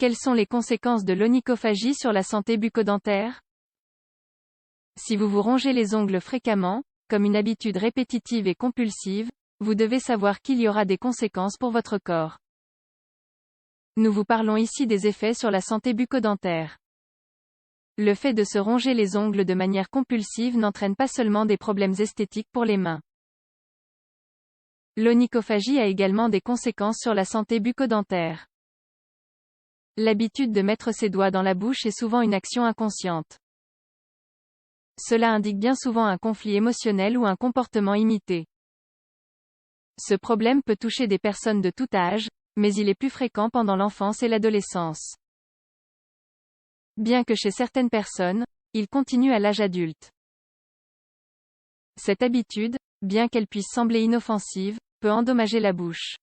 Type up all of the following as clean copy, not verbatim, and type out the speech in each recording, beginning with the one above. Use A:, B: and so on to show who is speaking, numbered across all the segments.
A: Quelles sont les conséquences de l'onychophagie sur la santé bucco-dentaire? Si vous vous rongez les ongles fréquemment, comme une habitude répétitive et compulsive, vous devez savoir qu'il y aura des conséquences pour votre corps. Nous vous parlons ici des effets sur la santé bucco-dentaire. Le fait de se ronger les ongles de manière compulsive n'entraîne pas seulement des problèmes esthétiques pour les mains. L'onychophagie a également des conséquences sur la santé bucco-dentaire. L'habitude de mettre ses doigts dans la bouche est souvent une action inconsciente. Cela indique bien souvent un conflit émotionnel ou un comportement imité. Ce problème peut toucher des personnes de tout âge, mais il est plus fréquent pendant l'enfance et l'adolescence. Bien que chez certaines personnes, il continue à l'âge adulte. Cette habitude, bien qu'elle puisse sembler inoffensive, peut endommager la bouche.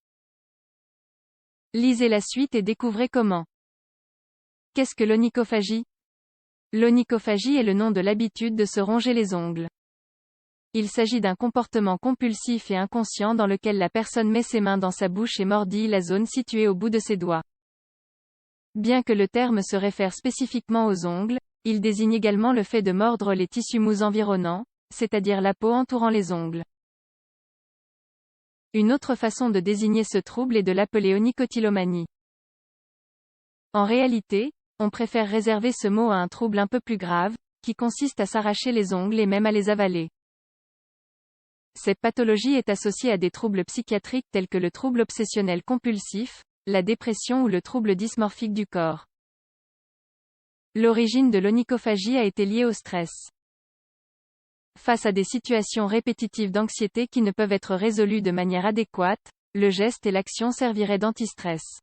A: Lisez la suite et découvrez comment. Qu'est-ce que l'onychophagie? L'onychophagie est le nom de l'habitude de se ronger les ongles. Il s'agit d'un comportement compulsif et inconscient dans lequel la personne met ses mains dans sa bouche et mordille la zone située au bout de ses doigts. Bien que le terme se réfère spécifiquement aux ongles, il désigne également le fait de mordre les tissus mous environnants, c'est-à-dire la peau entourant les ongles. Une autre façon de désigner ce trouble est de l'appeler onychotillomanie. En réalité, on préfère réserver ce mot à un trouble un peu plus grave, qui consiste à s'arracher les ongles et même à les avaler. Cette pathologie est associée à des troubles psychiatriques tels que le trouble obsessionnel compulsif, la dépression ou le trouble dysmorphique du corps. L'origine de l'onychophagie a été liée au stress. Face à des situations répétitives d'anxiété qui ne peuvent être résolues de manière adéquate, le geste et l'action serviraient d'anti-stress.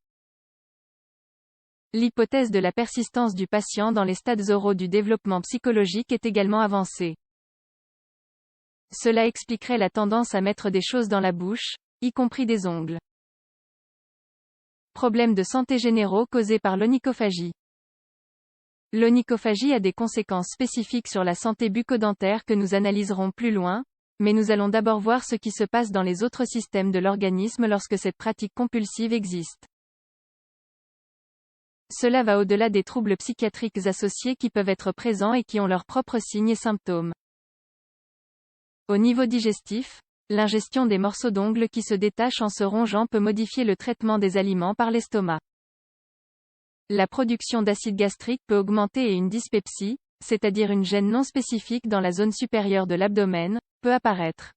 A: L'hypothèse de la persistance du patient dans les stades oraux du développement psychologique est également avancée. Cela expliquerait la tendance à mettre des choses dans la bouche, y compris des ongles. Problèmes de santé généraux causés par l'onychophagie. L'onychophagie a des conséquences spécifiques sur la santé bucco-dentaire que nous analyserons plus loin, mais nous allons d'abord voir ce qui se passe dans les autres systèmes de l'organisme lorsque cette pratique compulsive existe. Cela va au-delà des troubles psychiatriques associés qui peuvent être présents et qui ont leurs propres signes et symptômes. Au niveau digestif, l'ingestion des morceaux d'ongles qui se détachent en se rongeant peut modifier le traitement des aliments par l'estomac. La production d'acide gastrique peut augmenter et une dyspepsie, c'est-à-dire une gêne non spécifique dans la zone supérieure de l'abdomen, peut apparaître.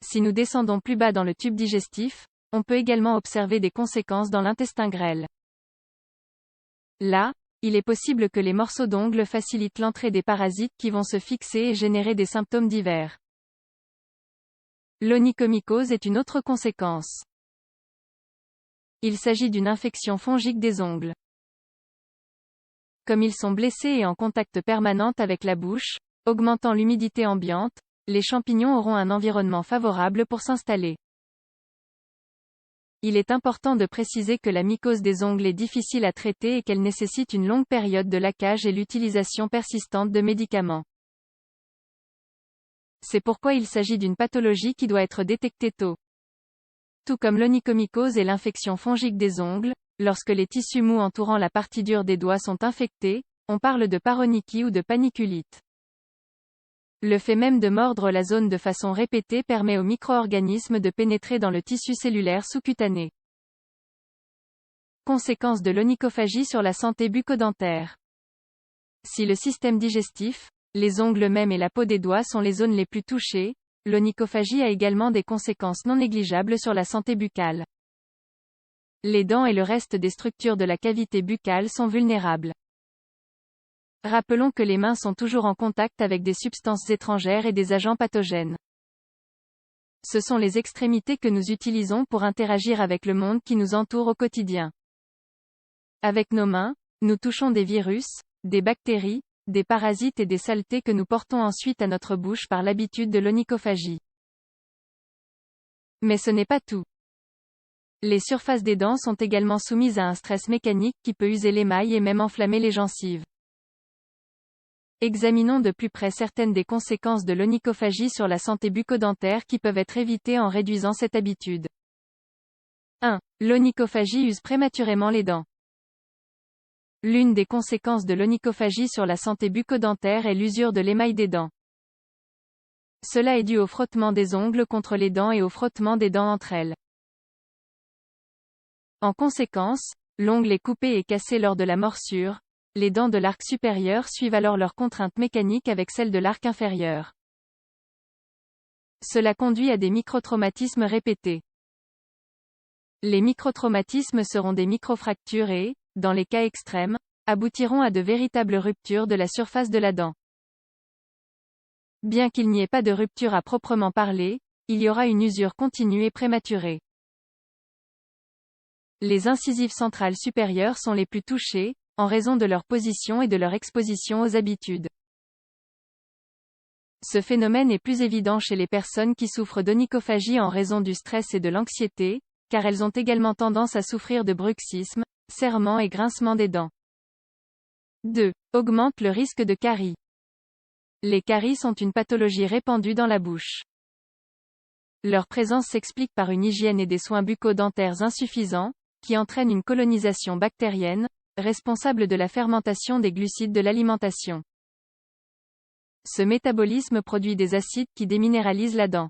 A: Si nous descendons plus bas dans le tube digestif, on peut également observer des conséquences dans l'intestin grêle. Là, il est possible que les morceaux d'ongles facilitent l'entrée des parasites qui vont se fixer et générer des symptômes divers. L'onychomycose est une autre conséquence. Il s'agit d'une infection fongique des ongles. Comme ils sont blessés et en contact permanent avec la bouche, augmentant l'humidité ambiante, les champignons auront un environnement favorable pour s'installer. Il est important de préciser que la mycose des ongles est difficile à traiter et qu'elle nécessite une longue période de laquage et l'utilisation persistante de médicaments. C'est pourquoi il s'agit d'une pathologie qui doit être détectée tôt. Tout comme l'onychomycose et l'infection fongique des ongles, lorsque les tissus mous entourant la partie dure des doigts sont infectés, on parle de paronychie ou de paniculite. Le fait même de mordre la zone de façon répétée permet aux micro-organismes de pénétrer dans le tissu cellulaire sous-cutané. Conséquences de l'onychophagie sur la santé bucco-dentaire. Si le système digestif, les ongles même et la peau des doigts sont les zones les plus touchées, l'onychophagie a également des conséquences non négligeables sur la santé buccale. Les dents et le reste des structures de la cavité buccale sont vulnérables. Rappelons que les mains sont toujours en contact avec des substances étrangères et des agents pathogènes. Ce sont les extrémités que nous utilisons pour interagir avec le monde qui nous entoure au quotidien. Avec nos mains, nous touchons des virus, des bactéries, des parasites et des saletés que nous portons ensuite à notre bouche par l'habitude de l'onychophagie. Mais ce n'est pas tout. Les surfaces des dents sont également soumises à un stress mécanique qui peut user l'émail et même enflammer les gencives. Examinons de plus près certaines des conséquences de l'onychophagie sur la santé bucco-dentaire qui peuvent être évitées en réduisant cette habitude. 1. L'onychophagie use prématurément les dents. L'une des conséquences de l'onychophagie sur la santé bucco-dentaire est l'usure de l'émail des dents. Cela est dû au frottement des ongles contre les dents et au frottement des dents entre elles. En conséquence, l'ongle est coupé et cassé lors de la morsure. Les dents de l'arc supérieur suivent alors leur contrainte mécanique avec celles de l'arc inférieur. Cela conduit à des microtraumatismes répétés. Les microtraumatismes seront des microfractures et, dans les cas extrêmes, aboutiront à de véritables ruptures de la surface de la dent. Bien qu'il n'y ait pas de rupture à proprement parler, il y aura une usure continue et prématurée. Les incisives centrales supérieures sont les plus touchées, en raison de leur position et de leur exposition aux habitudes. Ce phénomène est plus évident chez les personnes qui souffrent d'onychophagie en raison du stress et de l'anxiété, car elles ont également tendance à souffrir de bruxisme, serrement et grincement des dents. 2. Augmente le risque de caries. Les caries sont une pathologie répandue dans la bouche. Leur présence s'explique par une hygiène et des soins bucco-dentaires insuffisants, qui entraînent une colonisation bactérienne, responsable de la fermentation des glucides de l'alimentation. Ce métabolisme produit des acides qui déminéralisent la dent.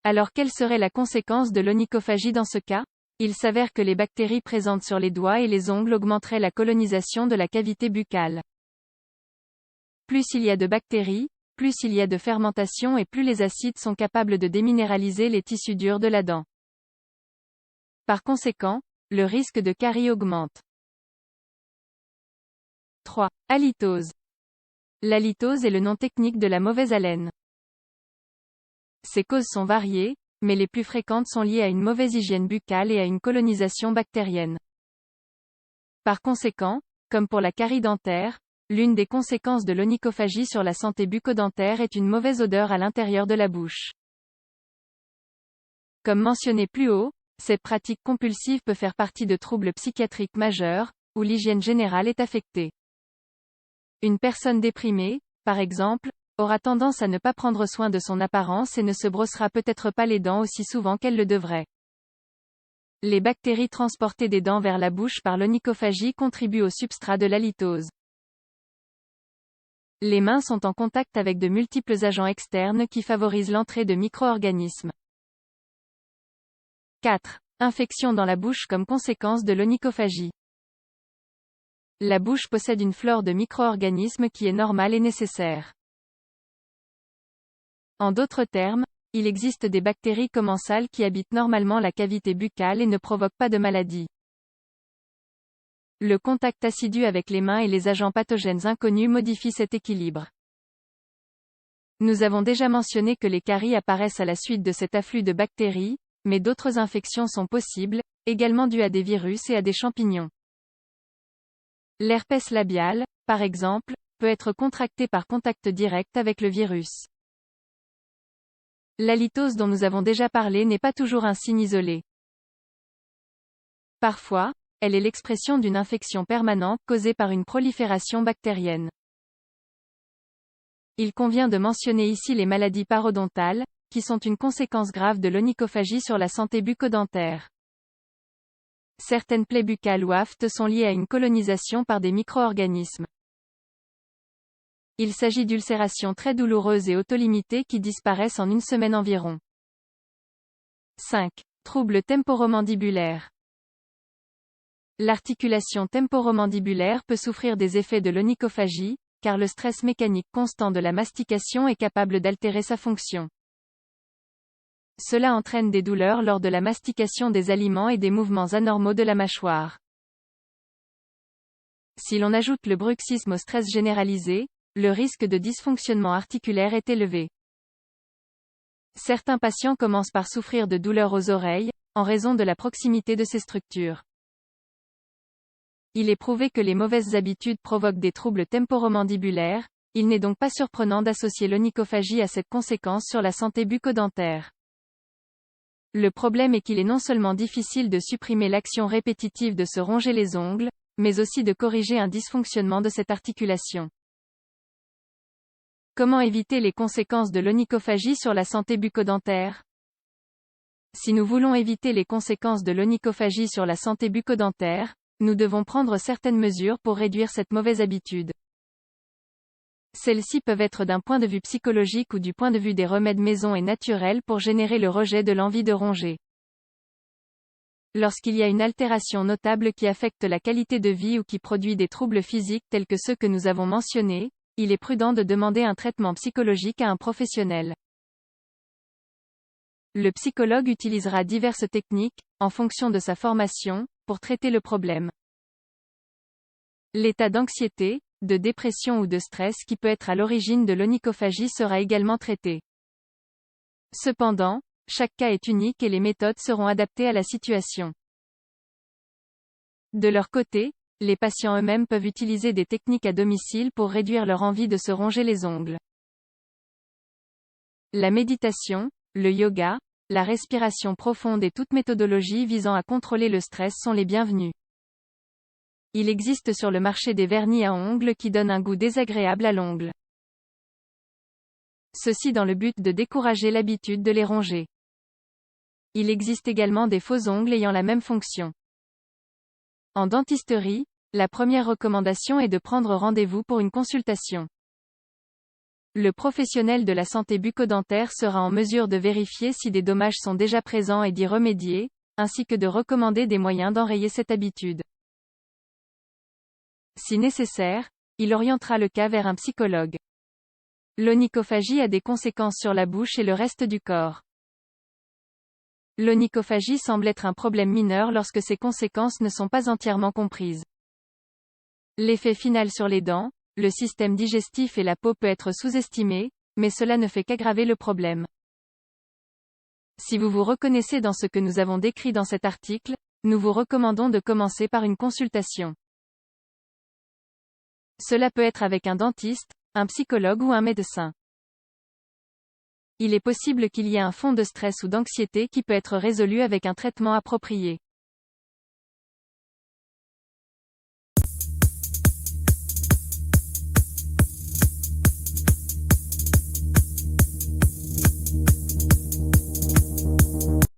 A: Alors quelle serait la conséquence de l'onychophagie dans ce cas? Il s'avère que les bactéries présentes sur les doigts et les ongles augmenteraient la colonisation de la cavité buccale. Plus il y a de bactéries, plus il y a de fermentation et plus les acides sont capables de déminéraliser les tissus durs de la dent. Par conséquent, le risque de caries augmente. 3. Halitose. L'halitose est le nom technique de la mauvaise haleine. Ses causes sont variées, mais les plus fréquentes sont liées à une mauvaise hygiène buccale et à une colonisation bactérienne. Par conséquent, comme pour la carie dentaire, l'une des conséquences de l'onychophagie sur la santé bucco-dentaire est une mauvaise odeur à l'intérieur de la bouche. Comme mentionné plus haut, cette pratique compulsive peut faire partie de troubles psychiatriques majeurs, où l'hygiène générale est affectée. Une personne déprimée, par exemple, aura tendance à ne pas prendre soin de son apparence et ne se brossera peut-être pas les dents aussi souvent qu'elle le devrait. Les bactéries transportées des dents vers la bouche par l'onychophagie contribuent au substrat de l'halitose. Les mains sont en contact avec de multiples agents externes qui favorisent l'entrée de micro-organismes. 4. Infection dans la bouche comme conséquence de l'onychophagie. La bouche possède une flore de micro-organismes qui est normale et nécessaire. En d'autres termes, il existe des bactéries commensales qui habitent normalement la cavité buccale et ne provoquent pas de maladie. Le contact assidu avec les mains et les agents pathogènes inconnus modifie cet équilibre. Nous avons déjà mentionné que les caries apparaissent à la suite de cet afflux de bactéries, mais d'autres infections sont possibles, également dues à des virus et à des champignons. L'herpès labial, par exemple, peut être contracté par contact direct avec le virus. L'halitose dont nous avons déjà parlé n'est pas toujours un signe isolé. Parfois, elle est l'expression d'une infection permanente causée par une prolifération bactérienne. Il convient de mentionner ici les maladies parodontales, qui sont une conséquence grave de l'onychophagie sur la santé bucco-dentaire. Certaines plaies buccales ou aftes sont liées à une colonisation par des micro-organismes. Il s'agit d'ulcérations très douloureuses et autolimitées qui disparaissent en une semaine environ. 5. Troubles temporomandibulaires. L'articulation temporomandibulaire peut souffrir des effets de l'onychophagie, car le stress mécanique constant de la mastication est capable d'altérer sa fonction. Cela entraîne des douleurs lors de la mastication des aliments et des mouvements anormaux de la mâchoire. Si l'on ajoute le bruxisme au stress généralisé, le risque de dysfonctionnement articulaire est élevé. Certains patients commencent par souffrir de douleurs aux oreilles, en raison de la proximité de ces structures. Il est prouvé que les mauvaises habitudes provoquent des troubles temporomandibulaires, il n'est donc pas surprenant d'associer l'onychophagie à cette conséquence sur la santé bucco-dentaire. Le problème est qu'il est non seulement difficile de supprimer l'action répétitive de se ronger les ongles, mais aussi de corriger un dysfonctionnement de cette articulation. Comment éviter les conséquences de l'onychophagie sur la santé bucco-dentaire? Si nous voulons éviter les conséquences de l'onychophagie sur la santé bucco-dentaire, nous devons prendre certaines mesures pour réduire cette mauvaise habitude. Celles-ci peuvent être d'un point de vue psychologique ou du point de vue des remèdes maison et naturels pour générer le rejet de l'envie de ronger. Lorsqu'il y a une altération notable qui affecte la qualité de vie ou qui produit des troubles physiques tels que ceux que nous avons mentionnés, il est prudent de demander un traitement psychologique à un professionnel. Le psychologue utilisera diverses techniques, en fonction de sa formation, pour traiter le problème. L'état d'anxiété, de dépression ou de stress qui peut être à l'origine de l'onychophagie sera également traité. Cependant, chaque cas est unique et les méthodes seront adaptées à la situation. De leur côté, les patients eux-mêmes peuvent utiliser des techniques à domicile pour réduire leur envie de se ronger les ongles. La méditation, le yoga, la respiration profonde et toute méthodologie visant à contrôler le stress sont les bienvenus. Il existe sur le marché des vernis à ongles qui donnent un goût désagréable à l'ongle. Ceci dans le but de décourager l'habitude de les ronger. Il existe également des faux ongles ayant la même fonction. En dentisterie, la première recommandation est de prendre rendez-vous pour une consultation. Le professionnel de la santé bucco-dentaire sera en mesure de vérifier si des dommages sont déjà présents et d'y remédier, ainsi que de recommander des moyens d'enrayer cette habitude. Si nécessaire, il orientera le cas vers un psychologue. L'onychophagie a des conséquences sur la bouche et le reste du corps. L'onychophagie semble être un problème mineur lorsque ses conséquences ne sont pas entièrement comprises. L'effet final sur les dents, le système digestif et la peau peut être sous-estimé, mais cela ne fait qu'aggraver le problème. Si vous vous reconnaissez dans ce que nous avons décrit dans cet article, nous vous recommandons de commencer par une consultation. Cela peut être avec un dentiste, un psychologue ou un médecin. Il est possible qu'il y ait un fond de stress ou d'anxiété qui peut être résolu avec un traitement approprié.